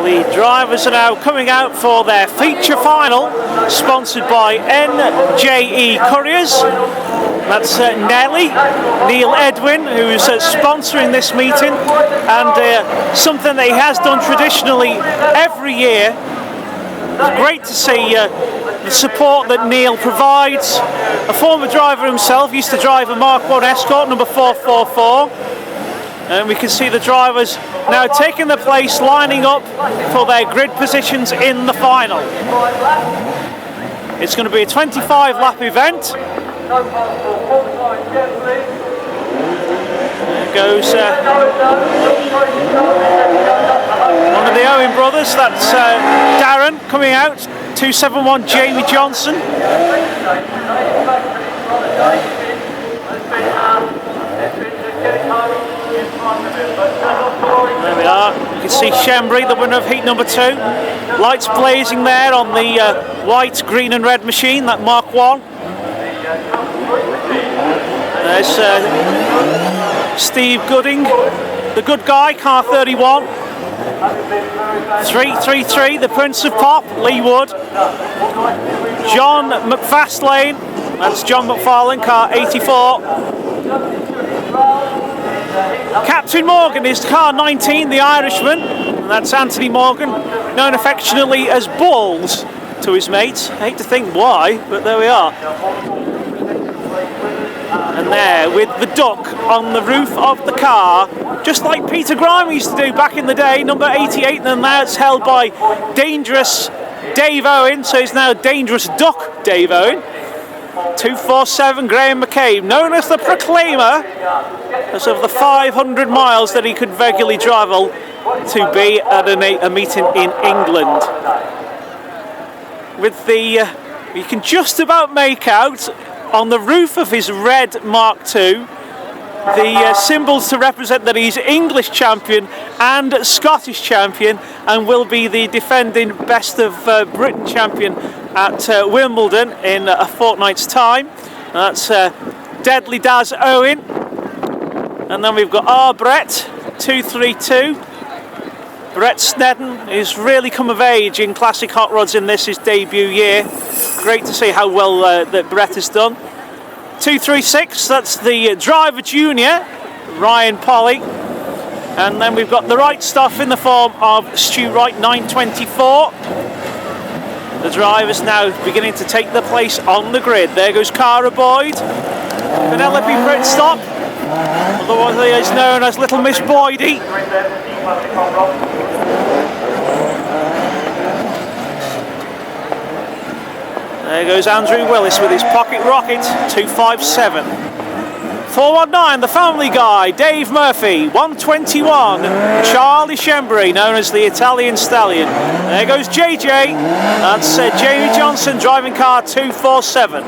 Well, the drivers are now coming out for their feature final, sponsored by NJE Couriers. That's Neil Edwin, who's sponsoring this meeting, and something that he has done traditionally every year. It's great to see the support that Neil provides. A former driver himself, used to drive a Mark 1 Escort, number 444. And we can see the drivers now taking their place, lining up for their grid positions in the final. It's going to be a 25-lap event. There goes one of the Owen brothers, that's Darren coming out, 271 Jamie Johnson. There we are, you can see Shembry, the winner of heat number 2. Lights blazing there on the white, green and red machine, that Mark 1. There's Steve Gooding, the good guy, car 31. 333, the Prince of Pop, Lee Wood. John McFastlane, that's John McFarlane, car 84. Captain Morgan is car 19, the Irishman, and that's Anthony Morgan, known affectionately as Balls to his mates. I hate to think why, but there we are. And there, with the duck on the roof of the car, just like Peter Grime used to do back in the day, number 88, and now it's held by Dangerous Dave Owen, so he's now Dangerous Duck Dave Owen. 247 Graham McCabe, known as the Proclaimer, as of the 500 miles that he could regularly travel to be at a meeting in England. With the, you can just about make out on the roof of his red Mark II, the symbols to represent that he's English champion and Scottish champion, and will be the defending Best of Britain champion at Wimbledon in a fortnight's time. That's Deadly Daz Owen, and then we've got our Brett 232. Brett Snedden is really come of age in classic hot rods in this, his debut year. Great to see how well that Brett has done. 236, that's the driver junior, Ryan Polly. And then we've got the right stuff in the form of Stu Wright 924. The driver's now beginning to take the place on the grid. There goes Cara Boyd. Penelope Britstop, otherwise known as Little Miss Boydie. There goes Andrew Willis with his pocket rocket, 257. 419, the family guy, Dave Murphy, 121. Charlie Shembry, known as the Italian Stallion. There goes JJ, that's Jamie Johnson, driving car 247.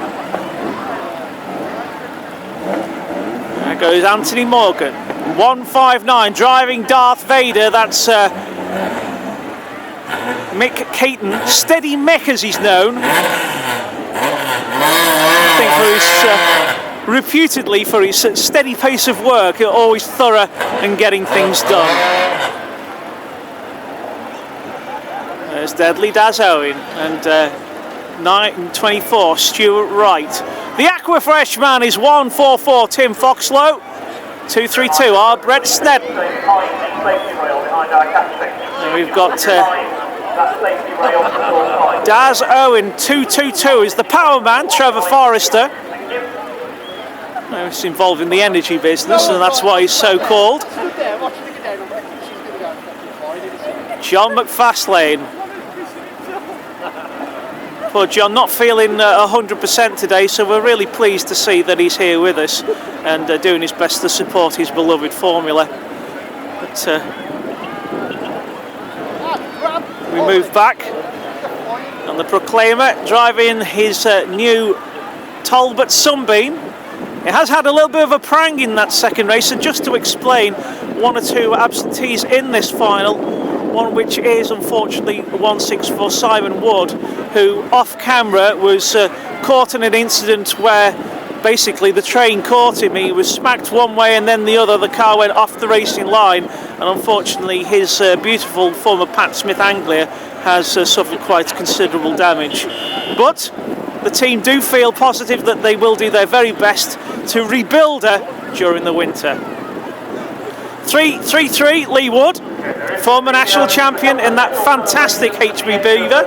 There goes Anthony Morgan, 159, driving Darth Vader, that's Mick Caton, Steady Mick as he's known. I think for his, reputedly for his steady pace of work, always thorough and getting things done. There's Deadly Daz Owen and 924 Stuart Wright. The Aquafresh man is 144 Tim Foxlow. 232 our Brett Snedden. And we've got Daz Owen 222 is the power man, Trevor Forrester. He's involved in the energy business, and that's why he's so called. John McFastlane. Poor John, not feeling 100% today, so we're really pleased to see that he's here with us and doing his best to support his beloved formula. But we move back, and the Proclaimer driving his new Talbot Sunbeam. It has had a little bit of a prang in that second race, and just to explain, one or two absentees in this final, one which is unfortunately 164 Simon Wood, who off camera was caught in an incident where basically the train caught him. He was smacked one way and then the other. The car went off the racing line, and unfortunately his beautiful former Pat Smith Anglia has suffered quite considerable damage. But the team do feel positive that they will do their very best to rebuild her during the winter. 3-3, Lee Wood, former national champion in that fantastic HB Beaver.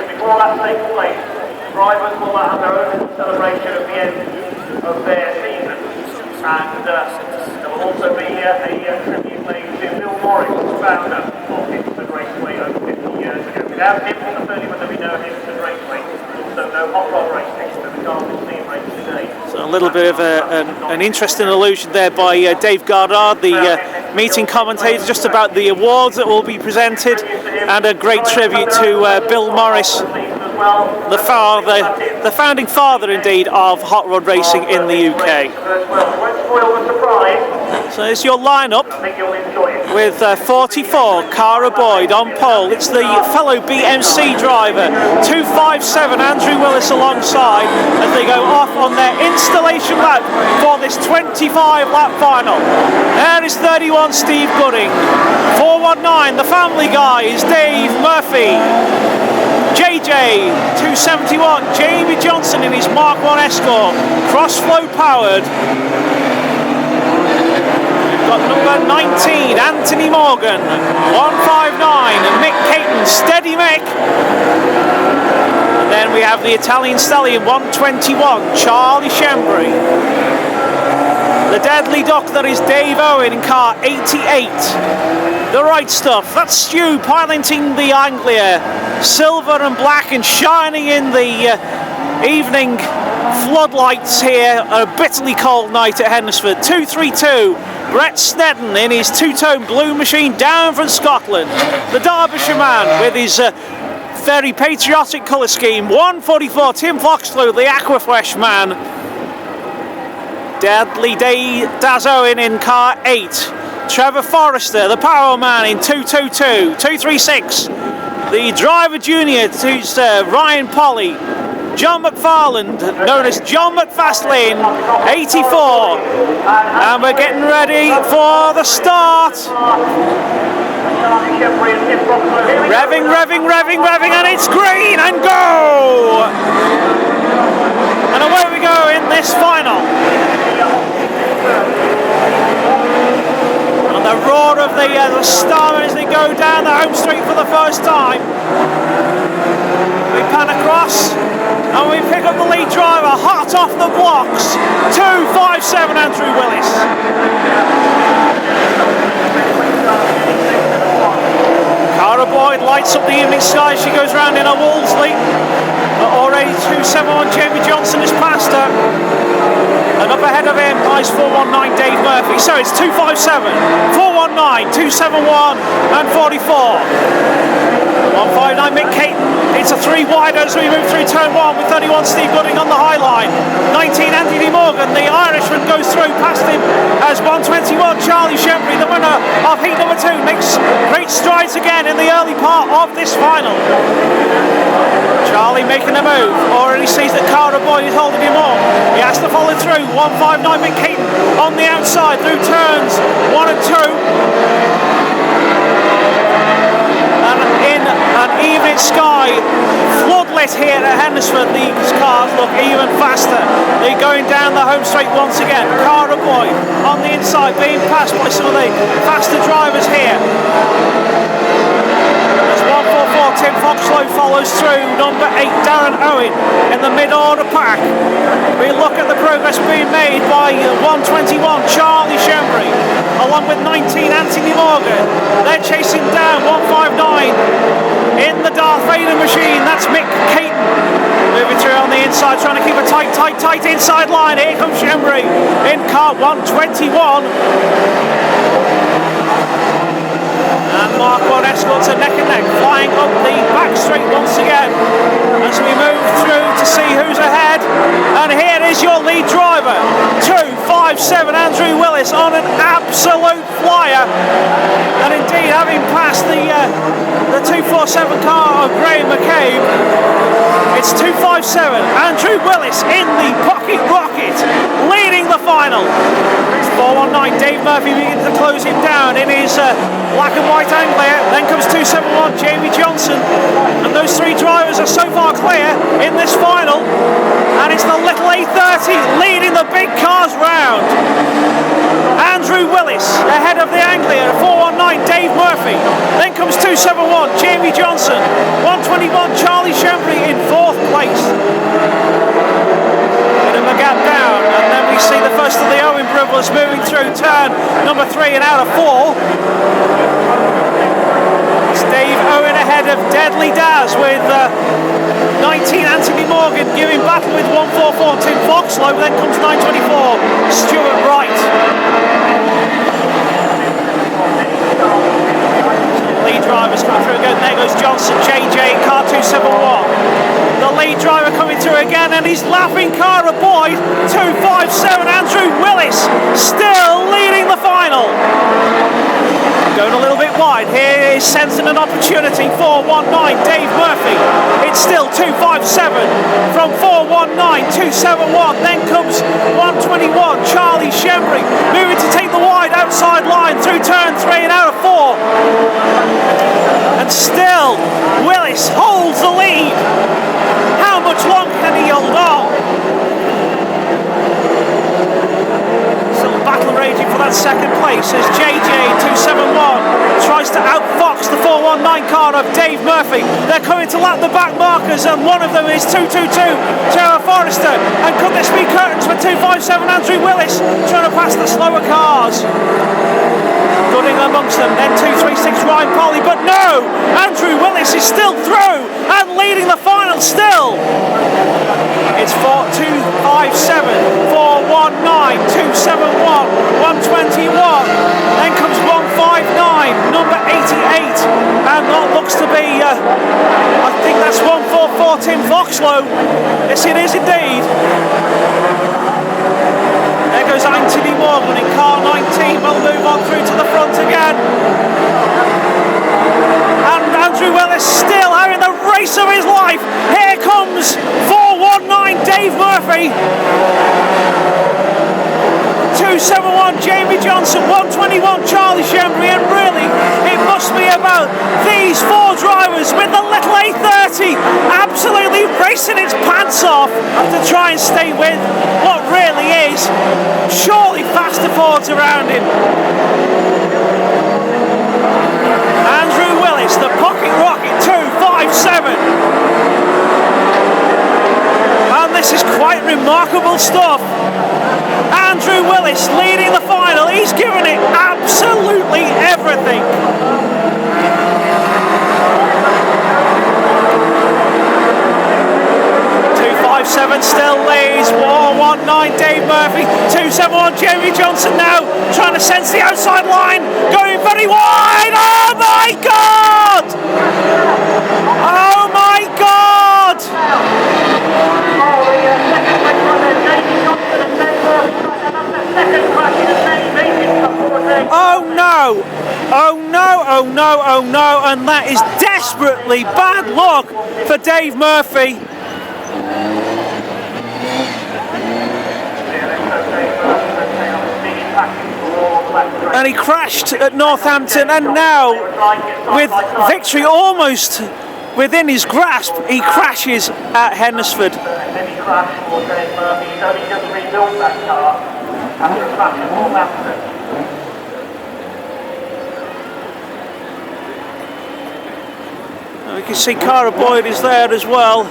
Before that takes place, drivers will have their own celebration at the end of their season, and there will also be a tribute made to Bill Morris, founder of Hednesford Raceway over 50 years ago. Without him, not only would there be no Hednesford Raceway, also no hot rod racing, so the cars will see race today. So a little bit of an interesting allusion there by Dave Gardard, the meeting commentator, just about the awards that will be presented, and a great tribute to Bill Morris, the founding father indeed of hot rod racing in the UK. So there's your lineup with 44, Cara Boyd on pole. It's the fellow BMC driver, 257, Andrew Willis alongside, as they go off on their installation lap for this 25 lap final. There is 31, Steve Gooding. 419, the family guy, is Dave Murphy. JJ 271, Jamie Johnson in his Mark 1 Escort, cross-flow powered. We've got number 19, Anthony Morgan, 159, and Mick Caton, steady Mick. And then we have the Italian Stallion, 121, Charlie Shembry. The deadly doc, that is Dave Owen in car 88. The right stuff, that's Stu piloting the Anglia, silver and black and shining in the evening floodlights here on a bitterly cold night at Hednesford. 232, Brett Snedden in his two-tone blue machine down from Scotland. The Derbyshire man with his very patriotic colour scheme. 144, Tim Foxlow, the Aquafresh man. Deadly Daz Owen in car 8. Trevor Forrester, the power man, in 222. 236, the driver junior, who's Ryan Polly. John McFarland, known as John McFastlane, 84. And we're getting ready for the start. Revving, and it's green and go! And away we go in this final. And the roar of the Starmen as they go down the home straight for the first time. We pan across and we pick up the lead driver, hot off the blocks. 257, Andrew Willis. Cara Boyd lights up the evening sky as she goes round in a Wolseley. But already 271, Jamie Johnson has passed her. And up ahead of him lies 419, Dave Murphy. So it's 257, 419, 271 and 44. 159, Mick Caton. It's a 3 wide as we move through turn 1 with 31, Steve Gooding on the high line. 19, Anthony Morgan, the Irishman, goes through past him as 121, Charlie Shembry, the winner of heat number 2, makes great strides again in the early part of this final. Charlie making a move, already sees that Cara Boyd is holding him on. He has to follow through. 159, Mick Caton on the outside through turns 1 and 2. And in an evening sky, floodlit here at Hednesford, these cars look even faster. They're going down the home straight once again. Cara Boyd on the inside, being passed by some of the faster drivers here. As 144, Tim Foxlow follows through. Number 8, Darren Owen in the mid-order pack. We look at the progress being made by 121, Charlie Shembry, along with 19, Anthony Morgan. They're chasing down 159 in the Darth Vader machine. That's Mick Caton moving through on the inside, trying to keep a tight inside line. Here comes Shembry in car 121. And Mark 1 Escorts are neck and neck, flying up the back straight once again as we move through to see who's ahead. And here is your lead driver, 257, Andrew Willis, on an absolute flyer. And indeed indeed, having passed the 247 car of Graham McCabe. It's 257. Andrew Willis in the pocket rocket, leading the final. It's 419. Dave Murphy begins to close him down in his black and white Anglia. Then comes 271. Jamie Johnson, and those three drivers are so far clear in this final. And it's the little A30 leading the big cars round. Andrew Willis ahead of the Anglia, 419 Dave Murphy. Then comes 271 Jamie Johnson, 121 Charlie Shembry in fourth place. Bit of a gap down, and then we see the first of the Owen brothers moving through turn number 3 and out of 4. It's Dave Owen ahead of Deadly Daz with 19 Anthony Morgan giving battle with 144 Tim Foxlow. Then comes 924 Stuart Wright. Lead drivers coming through again. There goes Johnson, JJ in car 271. The lead driver coming through again, and he's laughing car of Boyd. 257 Andrew Willis still leading the final. Going a little bit wide. Here is sensing an opportunity. 419 Dave Murphy. It's still 257 from 419 271. Then comes 121 Charlie Shembry moving to take the wide outside line through turn 3 and out of 4. And still Willis holds the lead. How much longer can he hold on? Still battle raging for that second place as JJ 271 tries to outfox the 419 car of Dave Murphy. They're coming to lap the back markers, and one of them is 222 Tara Forrester. And could this be curtains for 257 Andrew Willis trying to pass the slower cars? Gunning amongst them, then 236 Ryan Polly, but no! Andrew Willis is still through and leading the final still. It's 257, 419, 271, 121. Then comes 159, number 88, and that looks to be, I think that's 144 Tim Foxlow. Yes, it is indeed. There goes Anthony Morgan in car 19. We'll move on through to the front again. And Andrew Willis still having the race of his life. Here comes 419 Dave Murphy. 271 Jamie Johnson, 121 Charlie Shembry, and really it must be about these four drivers with the little A30 absolutely racing its pants off to try and stay with what really is surely faster forwards around him. Andrew Willis, the pocket rocket, 257. And this is quite remarkable stuff. Andrew Willis leading the final. He's given it absolutely everything. 257 still leads. 419 Dave Murphy. 271 Jamie Johnson now trying to sense the outside line. Going very wide. Oh my God! Oh my God! Oh no! Oh no, oh no, oh no, and that is desperately bad luck for Dave Murphy. And he crashed at Northampton, and now with victory almost within his grasp, he crashes at Hednesford. Heavy crash for Dave Murphy. He's only just rebuilt that car after a crash at Northampton. We can see Cara Boyd is there as well.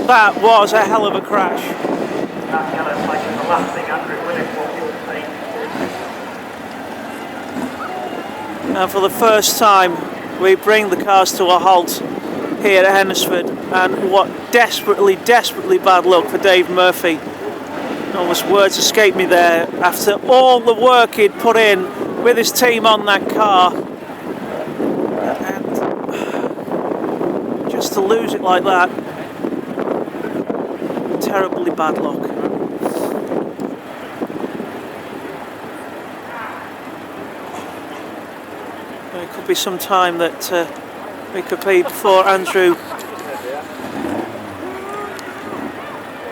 That was a hell of a crash. That yellow flag is the last thing Andrew Willis will see. And for the first time, we bring the cars to a halt here at Hednesford, and what desperately bad luck for Dave Murphy. Almost words escape me there after all the work he'd put in with his team on that car, and just to lose it like that, terribly bad luck. So it could be some time that we could be before Andrew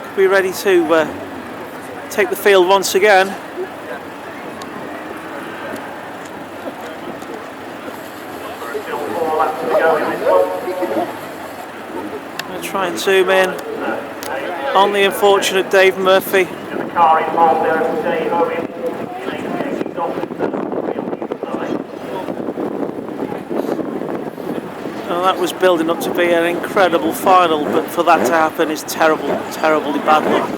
could be ready to take the field once again. I'll try and zoom in on the unfortunate Dave Murphy. Well, that was building up to be an incredible final, but for that to happen is terrible, terribly bad luck.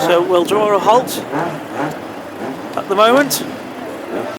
So we'll draw a halt at the moment.